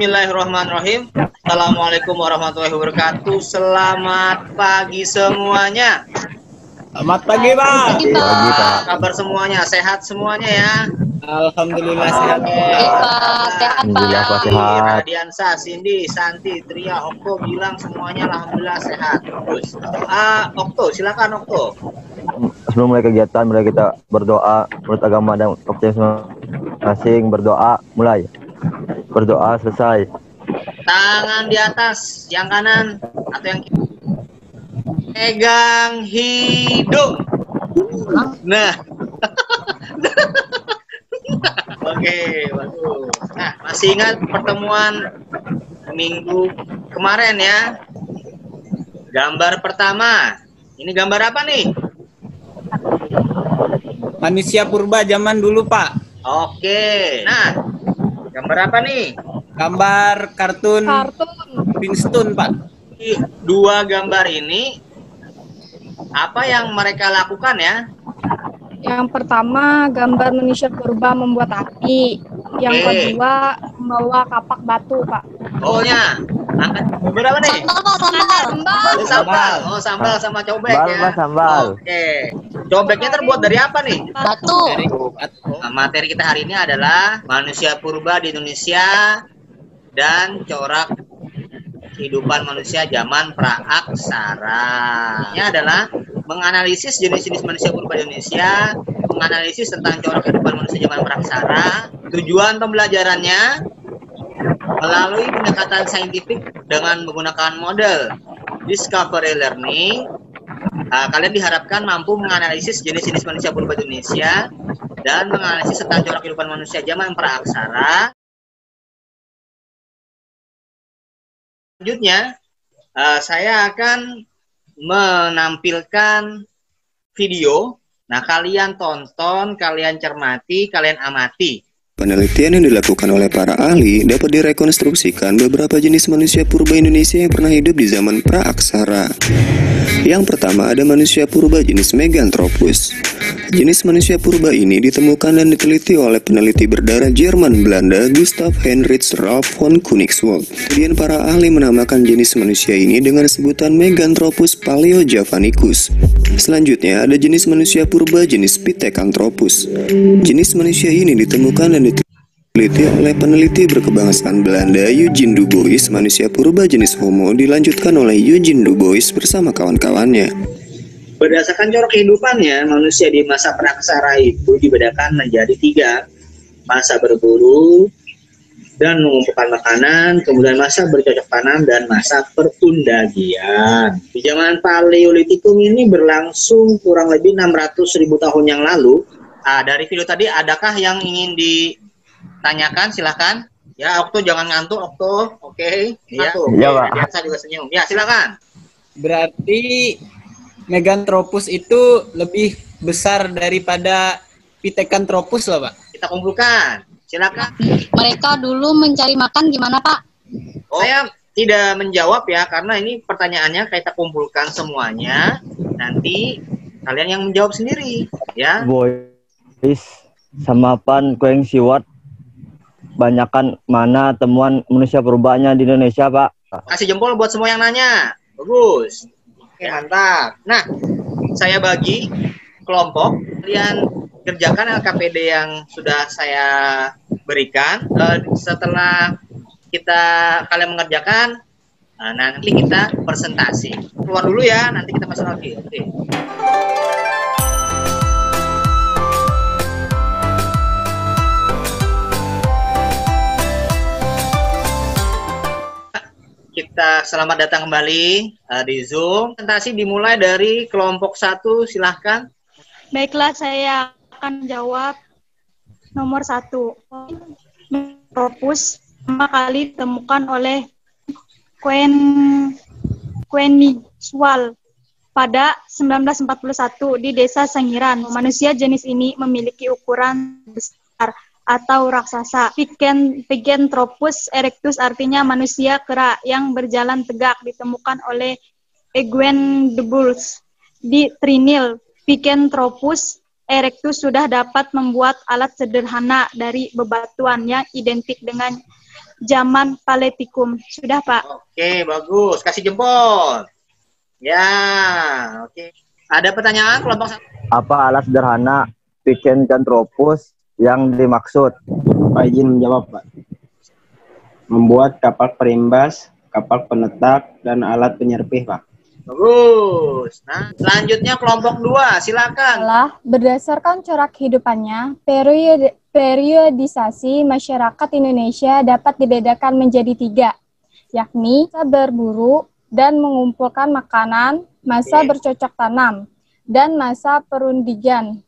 Bismillahirrahmanirrahim. Assalamualaikum warahmatullahi wabarakatuh. Selamat pagi semuanya. Selamat pagi, Pak. Pagi, Pak. Kabar semuanya, sehat semuanya ya? Alhamdulillah sehat. Sehat, Alhamdulillah Pak. sehat. Radiansa, Cindy, Santi, Tria, Okto bilang semuanya alhamdulillah sehat. Terus, Okto, silakan Okto. Sebelum mulai kegiatan, mari kita berdoa menurut agama dan kepercayaan masing-masing. Berdoa, mulai. Berdoa, selesai. Tangan di atas, yang kanan atau yang kiri. Pegang hidung. Nah. Oke, bagus. Nah, masih ingat pertemuan minggu kemarin ya? Gambar pertama. Ini gambar apa nih? Manusia purba zaman dulu, Pak. Oke. Nah, gambar apa nih? Gambar kartun Flintstone, Pak. Dua gambar ini apa yang mereka lakukan ya? Yang pertama, gambar manusia purba membuat api. Yang kedua, membawa kapak batu, Pak. Golnya. Gambar apa nih? Sambal. Oh, sambal sama cobek ya. Sambal. Oke. Cobeknya terbuat dari apa nih? Batu. Nah, materi kita hari ini adalah manusia purba di Indonesia dan corak kehidupan manusia zaman pra-aksara. Ini adalah menganalisis jenis-jenis manusia purba di Indonesia, menganalisis tentang corak kehidupan manusia zaman pra-aksara. Tujuan pembelajarannya melalui pendekatan saintifik dengan menggunakan model discovery learning. Kalian diharapkan mampu menganalisis jenis-jenis manusia purba di Indonesia dan menganalisis tentang corak kehidupan manusia zaman pra-aksara. Selanjutnya, saya akan menampilkan video. Nah, kalian tonton, kalian cermati, kalian amati. Penelitian yang dilakukan oleh para ahli dapat direkonstruksikan beberapa jenis manusia purba Indonesia yang pernah hidup di zaman pra-aksara. Yang pertama ada manusia purba jenis Meganthropus. Jenis manusia purba ini ditemukan dan diteliti oleh peneliti berdarah Jerman Belanda Gustav Heinrich Ralph von Koenigswald. Kemudian para ahli menamakan jenis manusia ini dengan sebutan Meganthropus paleojavanicus. Selanjutnya ada jenis manusia purba jenis Pithecanthropus. Jenis manusia ini ditemukan dan diteliti oleh peneliti berkebangsaan Belanda Eugene Du Bois. Manusia purba jenis Homo dilanjutkan oleh Eugene Du Bois bersama kawan-kawannya. Berdasarkan corak kehidupannya, manusia di masa praksara itu dibedakan menjadi 3. Masa berburu dan mengumpulkan makanan, kemudian masa bercocok tanam, dan masa perundagian. Di zaman Paleolitikum ini berlangsung kurang lebih 600.000 tahun yang lalu. Dari video tadi, adakah yang ingin ditanyakan? Silahkan. Ya, Okto jangan ngantuk, Okto. Oke. Iya, Pak. Saya juga senyum. Ya, silakan. Berarti Meganthropus itu lebih besar daripada Pithecanthropus loh, Pak. Kita kumpulkan. Silakan. Mereka dulu mencari makan gimana, Pak? Saya tidak menjawab ya, karena ini pertanyaannya kita kumpulkan semuanya. Nanti kalian yang menjawab sendiri, ya. Boys, sama Pan Kueng Siwat, banyakan mana temuan manusia purbanya di Indonesia, Pak? Kasih jempol buat semua yang nanya. Bagus. Oke, mantap. Nah, saya bagi kelompok. Kalian kerjakan LKPD yang sudah saya berikan. Setelah kalian mengerjakan, nanti kita presentasi. Keluar dulu ya, nanti kita masuk lagi. Oke. Kita selamat datang kembali di Zoom. Presentasi dimulai dari kelompok 1, silahkan. Baiklah, saya akan jawab nomor 1. Meganthropus pertama kali ditemukan oleh Koenigswald pada 1941 di desa Sangiran. Manusia jenis ini memiliki ukuran besar atau raksasa. Pithecanthropus erectus artinya manusia kera yang berjalan tegak, ditemukan oleh Eugene Du Bois di Trinil. Pithecanthropus erectus sudah dapat membuat alat sederhana dari bebatuan yang identik dengan zaman Paleolitikum. Sudah, Pak. Oke, bagus. Kasih jempol. Ya, oke. Ada pertanyaan kelompok satu? Apa alat sederhana Pithecanthropus yang dimaksud? Pak izin menjawab, Pak. Membuat kapal perimbas, kapal penetak, dan alat penyerpih, Pak. Bagus. Nah, selanjutnya kelompok 2, silakan. Adalah berdasarkan corak kehidupannya, periodisasi masyarakat Indonesia dapat dibedakan menjadi 3, yakni masa berburu dan mengumpulkan makanan, masa bercocok tanam, dan masa perundigan,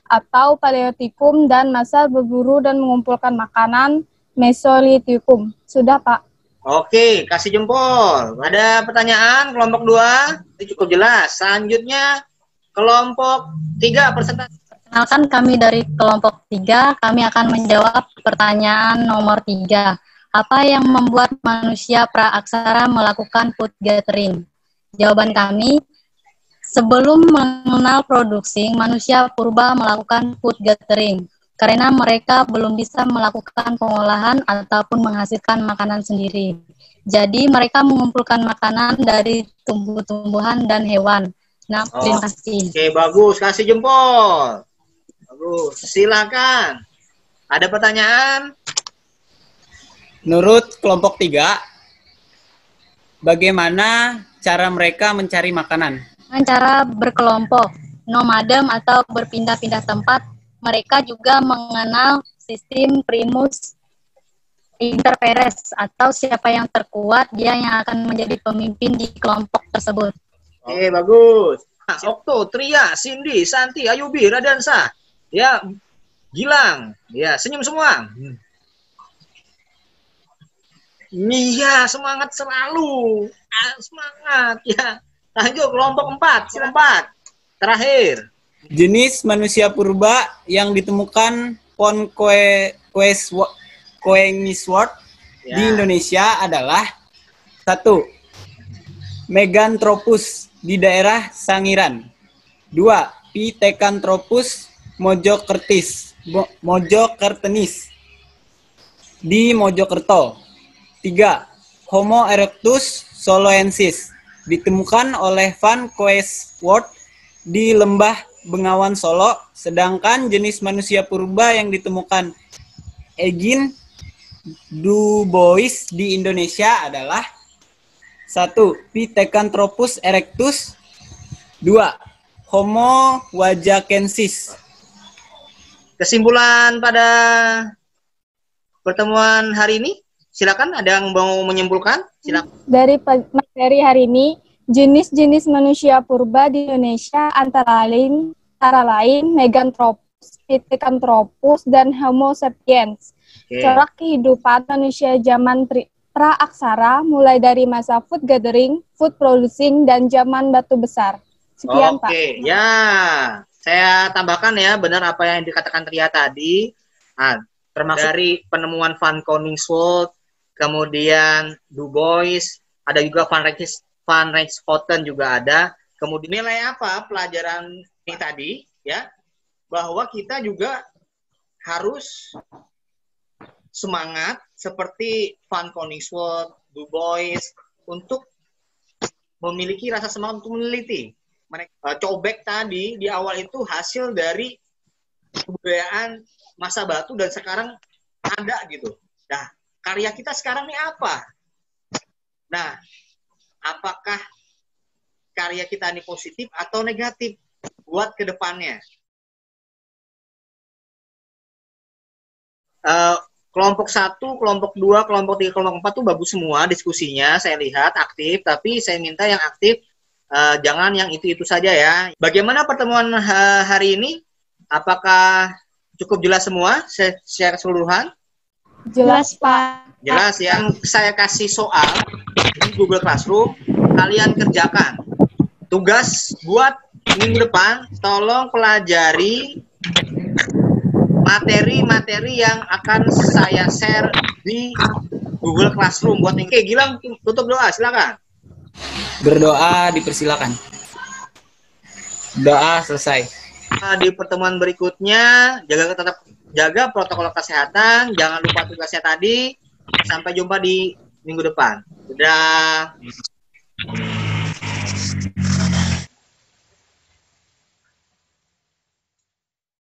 atau Paleolitikum, dan masa berburu dan mengumpulkan makanan, Mesolitikum. Sudah, Pak. Oke, kasih jempol. Ada pertanyaan kelompok 2? Itu cukup jelas. Selanjutnya kelompok 3, presentasi. Perkenalkan kami dari kelompok 3, kami akan menjawab pertanyaan nomor 3. Apa yang membuat manusia praaksara melakukan food gathering? Jawaban kami, sebelum mengenal produksi, manusia purba melakukan food gathering karena mereka belum bisa melakukan pengolahan ataupun menghasilkan makanan sendiri. Jadi mereka mengumpulkan makanan dari tumbuh-tumbuhan dan hewan. Nah, terima kasih. Oke, bagus. Kasih jempol. Bagus. Silakan. Ada pertanyaan? Menurut kelompok 3, bagaimana cara mereka mencari makanan? Dengan cara berkelompok, nomadem atau berpindah-pindah tempat, mereka juga mengenal sistem primus inter pares atau siapa yang terkuat, dia yang akan menjadi pemimpin di kelompok tersebut. Oke, bagus. Okto, Tria, Cindy, Santi, Ayubi, Radansa. Ya, Gilang. Ya, senyum semua. Iya, semangat selalu. Semangat, ya. Lanjut, kelompok 4. Silakan. Terakhir. Jenis manusia purba yang ditemukan Pon Koengiswort di Indonesia adalah 1. Meganthropus di daerah Sangiran. 2. Pithecanthropus mojokertenis di Mojokerto. 3. Homo erectus soloensis ditemukan oleh Van Koeswoord di Lembah Bengawan Solo, sedangkan jenis manusia purba yang ditemukan Egin Du Bois di Indonesia adalah 1. Pithecanthropus erectus. 2. Homo wajakensis. Kesimpulan pada pertemuan hari ini, silakan. Ada yang mau menyimpulkan? Silakan. Dari materi hari ini, jenis-jenis manusia purba di Indonesia antara lain Meganthropus, Pithecanthropus, dan Homo sapiens. Corak kehidupan manusia zaman praaksara mulai dari masa food gathering, food producing, dan zaman batu besar. Sekian, Pak. Oke, ya. Saya tambahkan ya, benar apa yang dikatakan Tria tadi. Nah, termasuk dari penemuan Van Koningswald, kemudian Du Bois, ada juga Van Rijkshoten juga ada. Kemudian nilai apa pelajaran ini tadi ya, bahwa kita juga harus semangat seperti Van Koningswald, Du Bois untuk memiliki rasa semangat untuk meneliti. Cobek tadi di awal itu hasil dari kebudayaan masa batu dan sekarang ada gitu. Nah, karya kita sekarang ini apa? Nah, apakah karya kita ini positif atau negatif buat ke depannya? Kelompok 1, kelompok 2, kelompok 3, kelompok 4 tuh bagus semua diskusinya, saya lihat aktif, tapi saya minta yang aktif jangan yang itu-itu saja ya. Bagaimana pertemuan hari ini? Apakah cukup jelas semua secara keseluruhan? Jelas, Pak. Jelas. Yang saya kasih soal di Google Classroom, kalian kerjakan. Tugas buat minggu depan, tolong pelajari materi-materi yang akan saya share di Google Classroom buat minggu. Oke, Gilang, tutup doa, silakan. Berdoa dipersilakan. Doa selesai. Di pertemuan berikutnya, tetap jaga protokol kesehatan, jangan lupa tugasnya tadi, Sampai jumpa di minggu depan. Dadah.